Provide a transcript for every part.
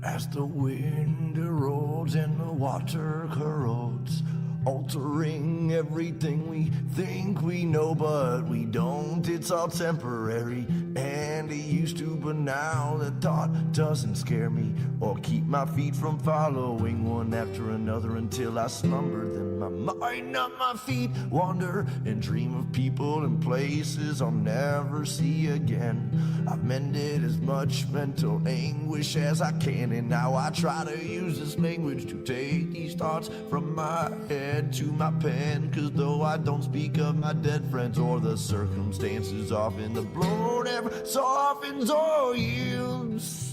As the wind erodes and the water corrodes, altering everything we think we know, but we don't. It's all temporary, and it used to, but now the thought doesn't scare me or keep my feet from following one after another until I slumber. Then my mind, not my feet, wander and dream of people and places I'll never see again. I've mended as much mental anguish as I can, and now I try to use this language to take these thoughts from my head to my pen. Cause though I don't speak of my dead friends or the circumstances, often the blow never softens or yields.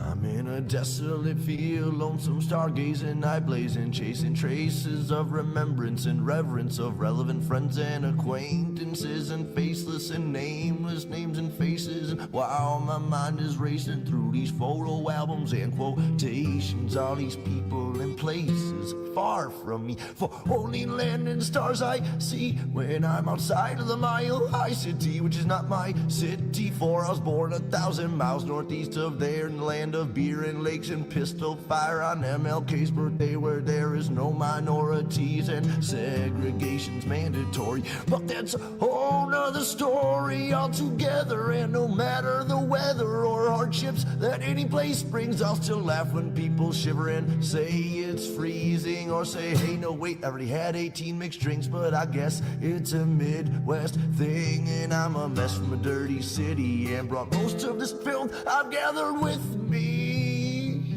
I'm in a desolate field, lonesome stargazing, night blazing, chasing traces of remembrance and reverence of relevant friends and acquaintances, and faceless and nameless names and faces. And while my mind is racing through these photo albums and quotations, all these people and places far from me, for only land and stars I see when I'm outside of the Mile High City, which is not my city, for I was born 1,000 miles northeast of there, in the land of beer and lakes and pistol fire, on MLK's birthday, where there is no minorities and segregation's mandatory. But that's a whole nother story altogether, and no matter the weather or hardships that any place brings, I'll still laugh when people shiver and say it's freezing, or say, hey, no, wait, I already had 18 mixed drinks, but I guess it's a Midwest thing, and I'm a mess from a dirty city and brought most of this filth I've gathered with me.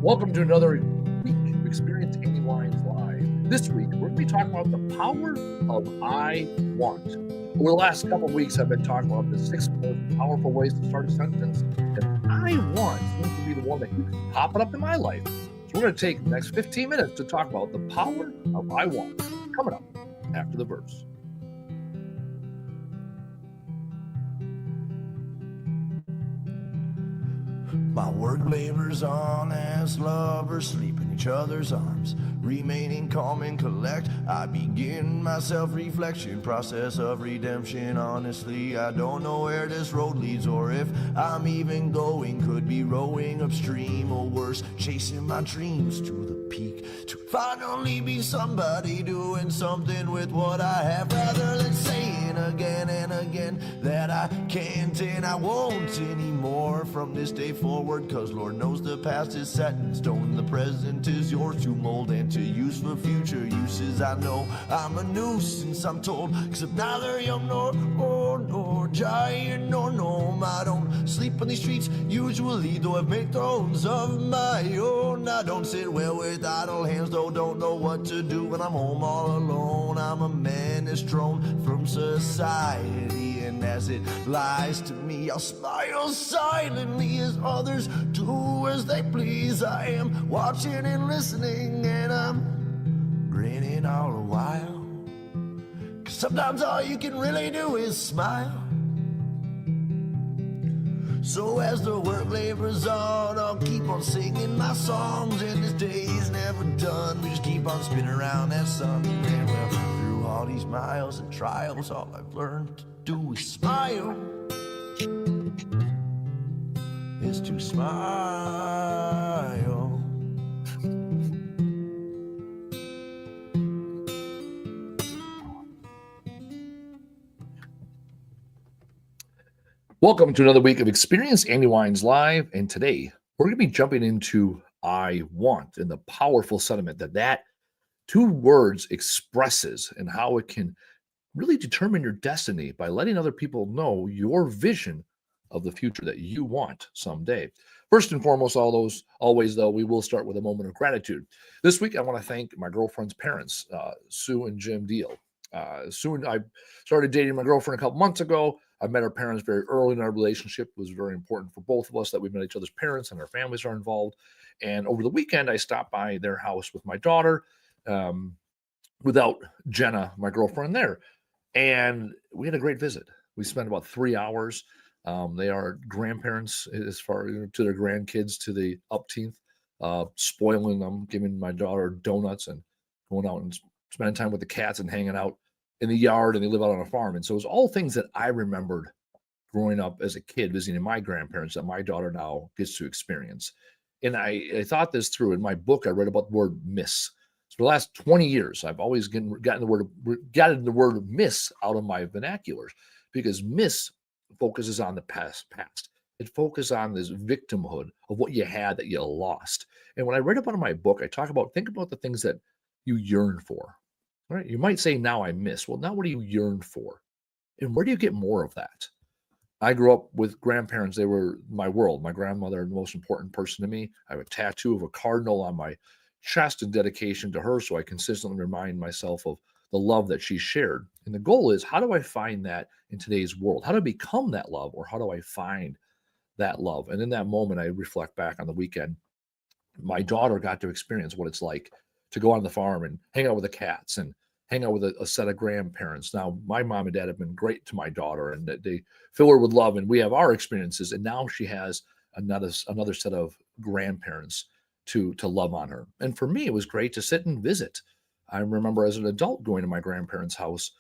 Welcome to another week of Experience Andy Weins Live. This week, we're going to be talking about the power of I want. Over the last couple of weeks, I've been talking about the 6 most powerful ways to start a sentence, and I want seems to be the one that keeps popping up in my life. So we're going to take the next 15 minutes to talk about the power of I want, coming up after the verse. My work labors on as lovers sleep in each other's arms, remaining calm and collect. I begin my self-reflection process of redemption. Honestly, I don't know where this road leads, or if I'm even going. Could be rowing upstream, or worse, chasing my dreams to the peak, to finally be somebody doing something with what I have, rather than saying again and again that I can't and I won't anymore from this day forward. Cause Lord knows the past is set in stone, the present is yours to mold and to use for future uses. I know I'm a nuisance, I'm told, except neither young nor giant nor gnome. I don't sleep on these streets usually, though I've made thrones of my own. I don't sit well with idle hands, though don't know what to do when I'm home all alone. I'm a menace thrown from society, and as it lies to me, I'll smile silently as others do as they please. I am watching and listening, and I'm grinning all the while, 'cause sometimes all you can really do is smile. So as the work labors on, I'll keep on singing my songs, and this day's never done. We just keep on spinning around that sun, and well, through all these miles and trials, all I've learned to do is smile. Is to smile. Welcome to another week of Experience Andy Weins Live, and today we're going to be jumping into I want and the powerful sentiment that 2 words expresses, and how it can really determine your destiny by letting other people know your vision of the future that you want someday. First and foremost, always though, we will start with a moment of gratitude. This week, I want to thank my girlfriend's parents, Sue and Jim Deal. Sue and I started dating my girlfriend a couple months ago. I met her parents very early in our relationship. It was very important for both of us that we met each other's parents and our families are involved. And over the weekend, I stopped by their house with my daughter, without Jenna, my girlfriend, there. And we had a great visit. We spent about 3 hours. They are grandparents as far to their grandkids to the upteenth, spoiling them, giving my daughter donuts and going out and spending time with the cats and hanging out. in the yard and they live out on a farm. And so it was all things that I remembered growing up as a kid visiting my grandparents that my daughter now gets to experience. And I thought this through. In my book, I read about the word miss. So for the last 20 years, I've always gotten the word miss out of my vernaculars, because miss focuses on the past. It focuses on this victimhood of what you had that you lost. And when I read about in my book, I think about the things that you yearn for. Right? You might say, now I miss. Well, now what do you yearn for? And where do you get more of that? I grew up with grandparents. They were my world. My grandmother, the most important person to me. I have a tattoo of a cardinal on my chest in dedication to her, so I consistently remind myself of the love that she shared. And the goal is, how do I find that in today's world? How do I become that love, or how do I find that love? And in that moment, I reflect back on the weekend. My daughter got to experience what it's like to go on the farm and hang out with the cats and hang out with a set of grandparents. Now, my mom and dad have been great to my daughter, and they fill her with love, and we have our experiences. And now she has another set of grandparents to love on her. And for me, it was great to sit and visit. I remember as an adult going to my grandparents' house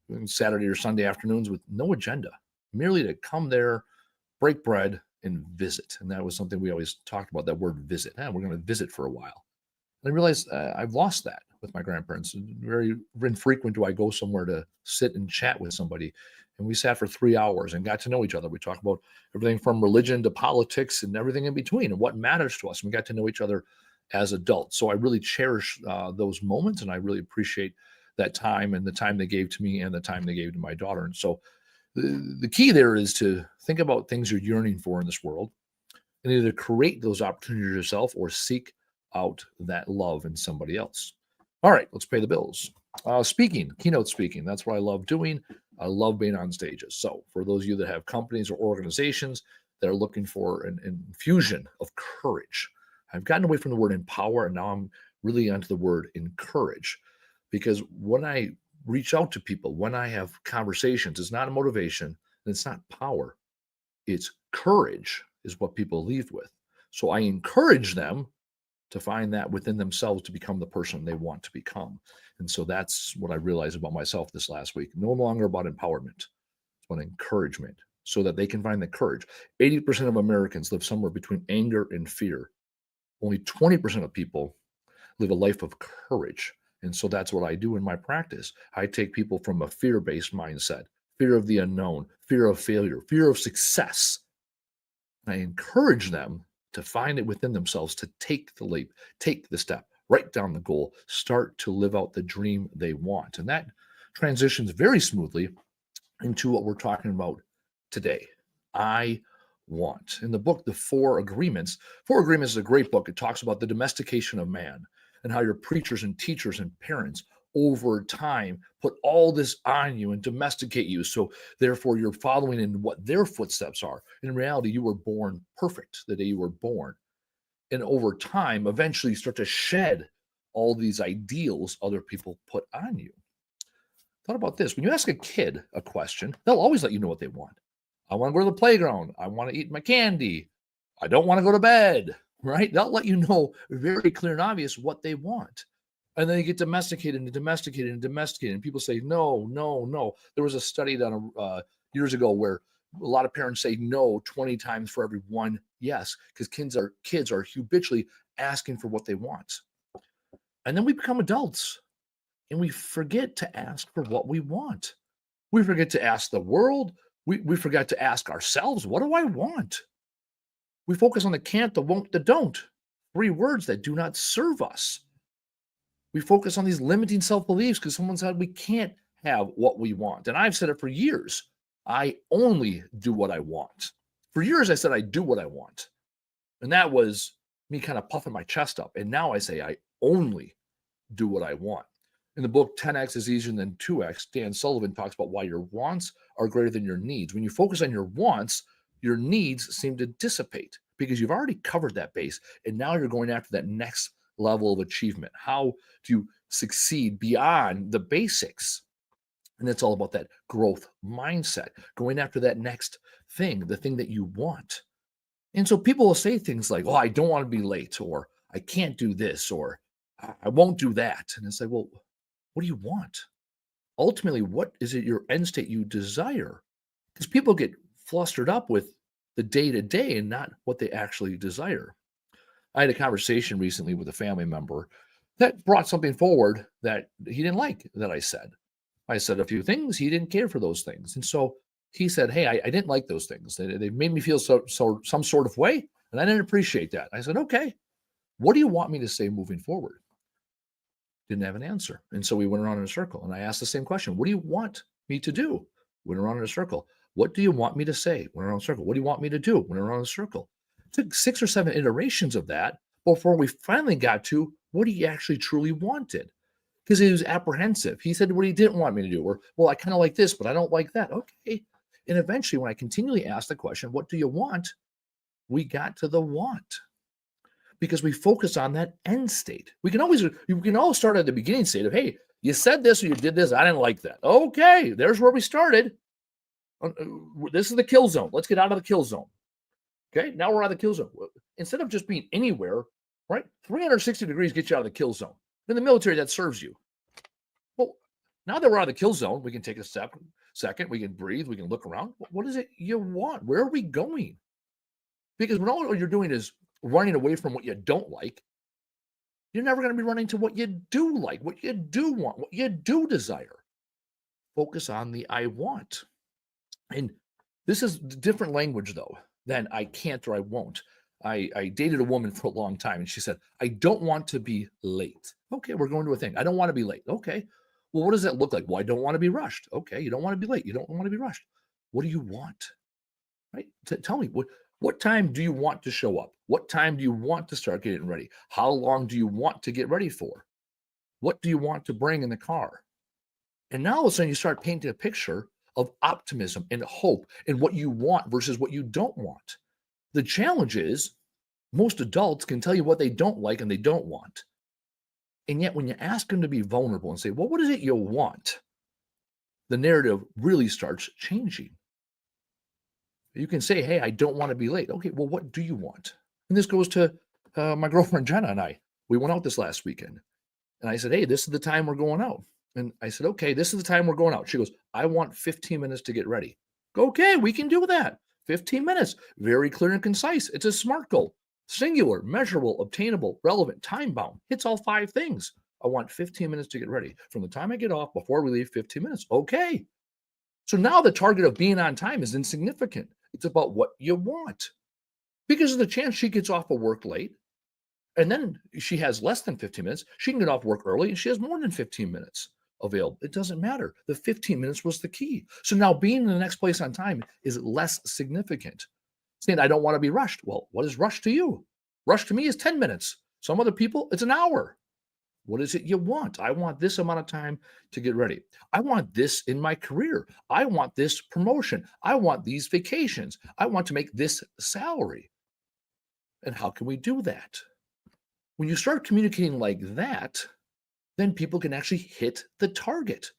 on Saturday or Sunday afternoons with no agenda, merely to come there, break bread, and visit. And that was something we always talked about, that word visit. We're going to visit for a while. And I realized I've lost that with my grandparents. Very infrequent do I go somewhere to sit and chat with somebody. And we sat for 3 hours and got to know each other. We talked about everything from religion to politics and everything in between and what matters to us. And we got to know each other as adults. So I really cherish those moments, and I really appreciate that time and the time they gave to me and the time they gave to my daughter. And so the key there is to think about things you're yearning for in this world, and either create those opportunities yourself or seek out that love in somebody else. All right, let's pay the bills. Keynote speaking, that's what I love doing. I love being on stages. So for those of you that have companies or organizations that are looking for an infusion of courage, I've gotten away from the word empower, and now I'm really onto the word encourage. Because when I reach out to people, when I have conversations, it's not a motivation and it's not power. It's courage is what people leave with. So I encourage them to find that within themselves to become the person they want to become. And so that's what I realized about myself this last week. No longer about empowerment, it's about encouragement, so that they can find the courage. 80% of Americans live somewhere between anger and fear. Only 20% of people live a life of courage. And so that's what I do in my practice. I take people from a fear-based mindset, fear of the unknown, fear of failure, fear of success. And I encourage them to find it within themselves, to take the leap, take the step, write down the goal, start to live out the dream they want. And that transitions very smoothly into what we're talking about today. I want. In the book, The Four Agreements is a great book. It talks about the domestication of man and how your preachers and teachers and parents over time put all this on you and domesticate you. So therefore you're following in what their footsteps are. In reality, you were born perfect the day you were born. And over time, eventually you start to shed all these ideals other people put on you. Thought about this. When you ask a kid a question, they'll always let you know what they want. I want to go to the playground. I want to eat my candy. I don't want to go to bed, right? They'll let you know very clear and obvious what they want. And then you get domesticated and domesticated and domesticated. And people say, no, no, no. There was a study done years ago where a lot of parents say no 20 times for every one yes, because kids are habitually asking for what they want. And then we become adults and we forget to ask for what we want. We forget to ask the world. We forget to ask ourselves, what do I want? We focus on the can't, the won't, the don't. 3 words that do not serve us. We focus on these limiting self-beliefs because someone said we can't have what we want. And I've said it for years. I only do what I want. For years, I said I do what I want. And that was me kind of puffing my chest up. And now I say I only do what I want. In the book, 10X is easier than 2X, Dan Sullivan talks about why your wants are greater than your needs. When you focus on your wants, your needs seem to dissipate because you've already covered that base. And now you're going after that next level of achievement. How do you succeed beyond the basics? And it's all about that growth mindset, going after that next thing, the thing that you want. And so people will say things like, oh, I don't want to be late, or I can't do this, or I won't do that. And it's like, well, what do you want? ultimately, what is it your end state you desire? Because people get flustered up with the day to day and not what they actually desire. I had a conversation recently with a family member that brought something forward that he didn't like that I said. I said a few things. He didn't care for those things. And so he said, "Hey, I didn't like those things. They made me feel some sort of way. And I didn't appreciate that." I said, "Okay, what do you want me to say moving forward?" Didn't have an answer. And so we went around in a circle. And I asked the same question: "What do you want me to do?" Went around in a circle. "What do you want me to say?" Went around in a circle. "What do you want me to do?" Went around in a circle. It took 6 or 7 iterations of that before we finally got to what he actually truly wanted. Because he was apprehensive. He said what he didn't want me to do, or, "Well, I kind of like this, but I don't like that." Okay. And eventually, when I continually asked the question, "What do you want?" we got to the want, because we focus on that end state. You can all start at the beginning state of, "Hey, you said this or you did this. I didn't like that." Okay, there's where we started. This is the kill zone. Let's get out of the kill zone. Okay, now we're out of the kill zone. Instead of just being anywhere, right? 360 degrees gets you out of the kill zone. In the military, that serves you. Well, now that we're out of the kill zone, we can take a second, we can breathe, we can look around. What is it you want? Where are we going? Because when all you're doing is running away from what you don't like, you're never going to be running to what you do like, what you do want, what you do desire. Focus on the I want. And this is different language, though, than I can't or I won't. I dated a woman for a long time, and she said, "I don't want to be late." Okay, we're going to a thing. I don't want to be late. Okay. Well, what does that look like? Well, I don't want to be rushed. Okay, you don't want to be late. You don't want to be rushed. What do you want? Right? Tell me, what time do you want to show up? What time do you want to start getting ready? How long do you want to get ready for? What do you want to bring in the car? And now all of a sudden you start painting a picture of optimism and hope and what you want versus what you don't want. The challenge is most adults can tell you what they don't like and they don't want. And yet, when you ask them to be vulnerable and say, "Well, what is it you want?" the narrative really starts changing. You can say, "Hey, I don't want to be late." Okay, well, what do you want? And this goes to my girlfriend Jenna and I. We went out this last weekend. And I said, "Hey, this is the time we're going out." And I said, "Okay, this is the time we're going out." She goes, "I want 15 minutes to get ready." Okay, we can do that. 15 minutes. Very clear and concise. It's a SMART goal. Singular, measurable, obtainable, relevant, time bound. Hits all 5 things. I want 15 minutes to get ready. From the time I get off before we leave, 15 minutes. Okay. So now the target of being on time is insignificant. It's about what you want. Because of the chance she gets off of work late, and then she has less than 15 minutes. She can get off work early and she has more than 15 minutes available. It doesn't matter. The 15 minutes was the key. So now being in the next place on time is less significant. Saying, "I don't want to be rushed." Well, what is rush to you? Rush to me is 10 minutes. Some other people, it's an hour. What is it you want? I want this amount of time to get ready. I want this in my career. I want this promotion. I want these vacations. I want to make this salary. And how can we do that? When you start communicating like that, then people can actually hit the target.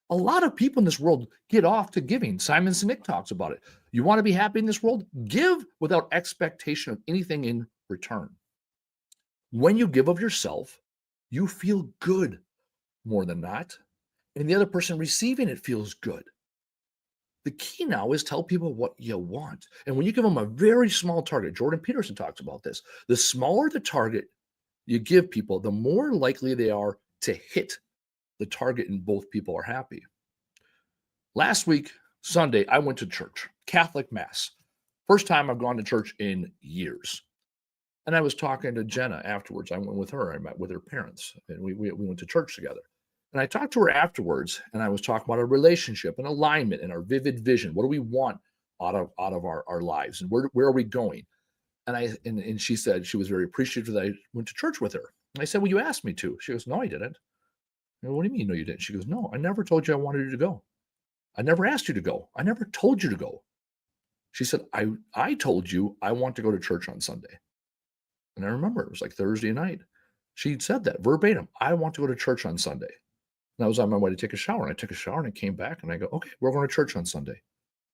A lot of people in this world get off to giving. Simon Sinek talks about it. You want to be happy in this world? Give without expectation of anything in return. When you give of yourself, you feel good more than not, and the other person receiving it feels good. The key now is tell people what you want. And when you give them a very small target, Jordan Peterson talks about this. The smaller the target you give people, the more likely they are to hit the target, and both people are happy. Last week, Sunday, I went to church, Catholic Mass. First time I've gone to church in years. And I was talking to Jenna afterwards. I went with her. I met with her parents, and we went to church together. And I talked to her afterwards, and I was talking about our relationship and alignment and our vivid vision. What do we want out of our lives, and where are we going? And she said she was very appreciative that I went to church with her. And I said, "Well, you asked me to." She goes, "No, I didn't." I go, "What do you mean, no, you didn't?" She goes, "No, I never told you I wanted you to go. I never asked you to go. I never told you to go." She said, I told you I want to go to church on Sunday." And I remember it was like Thursday night. She said that verbatim. "I want to go to church on Sunday." And I was on my way to take a shower. And I took a shower and I came back and I go, "Okay, we're going to church on Sunday."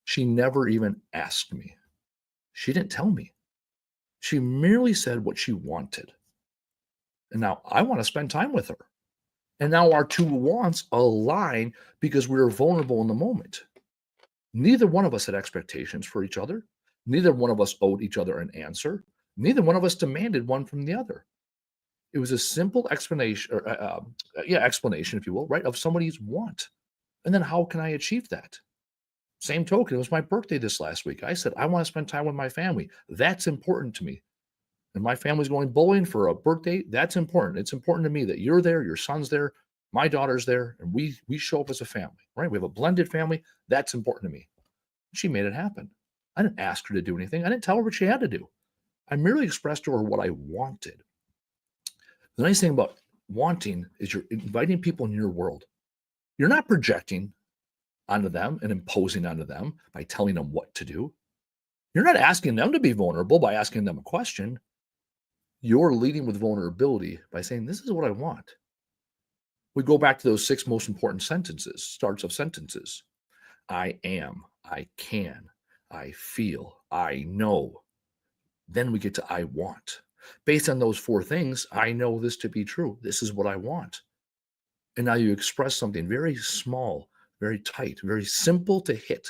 She never even asked me. She didn't tell me. She merely said what she wanted. And now I want to spend time with her. And now our two wants align because we were vulnerable in the moment. Neither one of us had expectations for each other. Neither one of us owed each other an answer. Neither one of us demanded one from the other. It was a simple explanation, explanation, if you will, right, of somebody's want. And then how can I achieve that? Same token, it was my birthday this last week. I said, I want to spend time with my family. That's important to me. And my family's going bowling for a birthday. That's important. It's important to me that you're there, your son's there, my daughter's there, and we show up as a family, right? We have a blended family. That's important to me. She made it happen. I didn't ask her to do anything. I didn't tell her what she had to do. I merely expressed to her what I wanted. The nice thing about wanting is you're inviting people in your world. You're not projecting onto them and imposing onto them by telling them what to do. You're not asking them to be vulnerable by asking them a question. You're leading with vulnerability by saying, this is what I want. We go back to those 6 most important sentences, starts of sentences. I am, I can, I feel, I know. Then we get to I want. Based on those 4 things, I know this to be true. This is what I want. And now you express something very small, very tight, very simple to hit.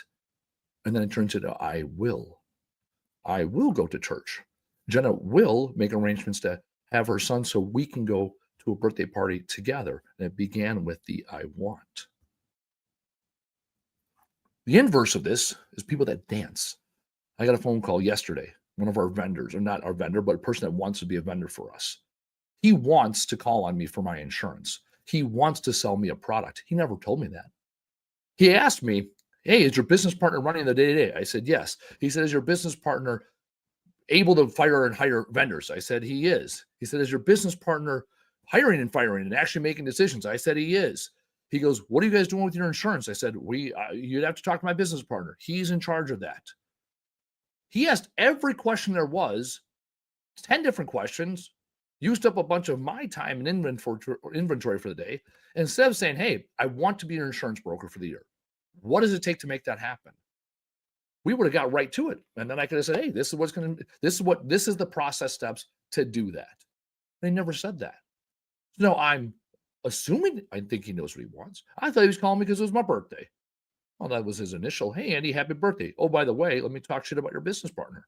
And then it turns into I will. I will go to church. Jenna will make arrangements to have her son so we can go to a birthday party together. And it began with the I want. The inverse of this is people that dance. I got a phone call yesterday. One of our vendors, or not our vendor, but a person that wants to be a vendor for us. He wants to call on me for my insurance. He wants to sell me a product. He never told me that. He asked me, hey, is your business partner running the day-to-day? I said, yes. He said, is your business partner able to fire and hire vendors? I said, he is. He said, is your business partner hiring and firing and actually making decisions? I said, he is. He goes, what are you guys doing with your insurance? I said, you'd have to talk to my business partner. He's in charge of that. He asked every question there was, 10 different questions, used up a bunch of my time and inventory for the day. And instead of saying, hey, I want to be your insurance broker for the year, what does it take to make that happen? We would have got right to it. And then I could have said, hey, this is the process steps to do that. They never said that. No, I'm assuming, I think he knows what he wants. I thought he was calling me because it was my birthday. Well, that was his initial, hey, Andy, happy birthday. Oh, by the way, let me talk shit about your business partner.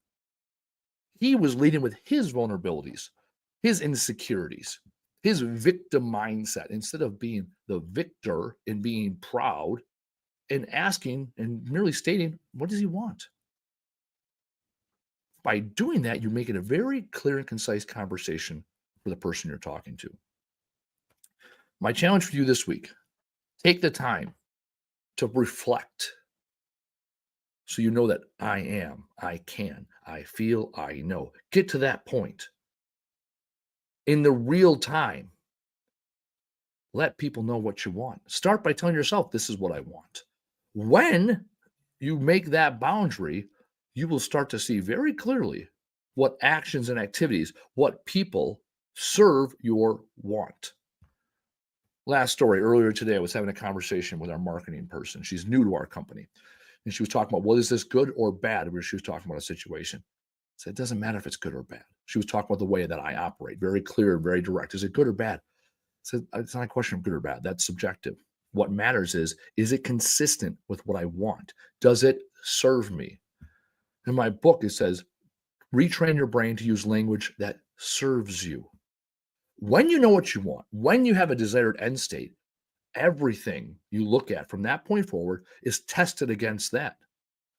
He was leading with his vulnerabilities, his insecurities, his victim mindset, instead of being the victor and being proud and asking and merely stating, what does he want? By doing that, you're making a very clear and concise conversation for the person you're talking to. My challenge for you this week, take the time to reflect so you know that I am, I can, I feel, I know. Get to that point. In the real time, let people know what you want. Start by telling yourself, this is what I want. When you make that boundary, you will start to see very clearly what actions and activities, what people serve your want. Last story, earlier today, I was having a conversation with our marketing person. She's new to our company. And she was talking about, well, is this good or bad? She was talking about a situation. I said, it doesn't matter if it's good or bad. She was talking about the way that I operate, very clear, very direct. Is it good or bad? I said, it's not a question of good or bad. That's subjective. What matters is it consistent with what I want? Does it serve me? In my book, it says, retrain your brain to use language that serves you. When you know what you want, when you have a desired end state, everything you look at from that point forward is tested against that.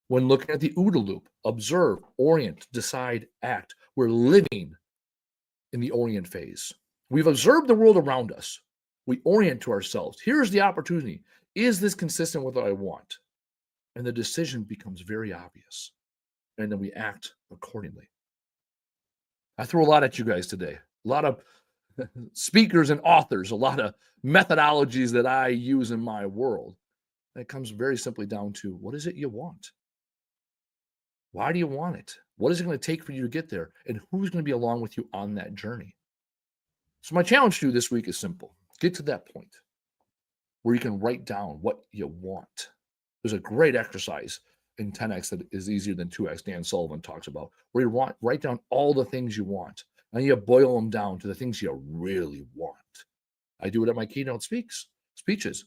When looking at the OODA loop, observe, orient, decide, act, we're living in the orient phase. We've observed the world around us. We orient to ourselves. Here's the opportunity. Is this consistent with what I want? And the decision becomes very obvious. And then we act accordingly. I threw a lot at you guys today. A lot of speakers and authors, a lot of methodologies that I use in my world. And it comes very simply down to, what is it you want? Why do you want it? What is it going to take for you to get there? And who's going to be along with you on that journey? So my challenge to you this week is simple. Get to that point where you can write down what you want. There's a great exercise in 10X that is easier than 2X, Dan Sullivan talks about, where you write down all the things you want. And you boil them down to the things you really want. I do it at my keynote speeches,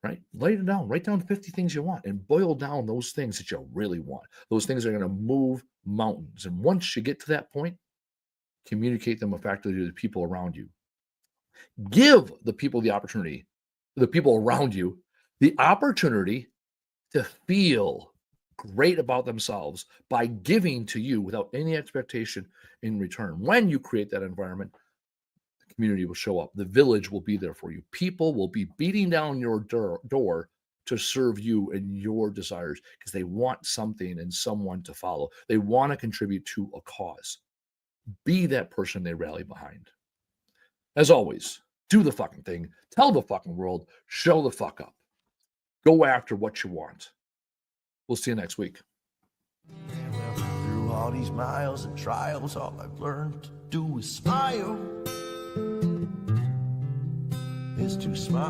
right? Write it down. Write down 50 things you want and boil down those things that you really want. Those things are going to move mountains. And once you get to that point, communicate them effectively to the people around you. Give the people the people around you, the opportunity to feel great about themselves by giving to you without any expectation in return. When you create that environment, the community will show up. The village will be there for you. People will be beating down your door to serve you and your desires because they want something and someone to follow. They want to contribute to a cause. Be that person they rally behind. As always, do the fucking thing. Tell the fucking world. Show the fuck up. Go after what you want. We'll see you next week. Through all these miles and trials, all I've learned to do is smile. Is to smile.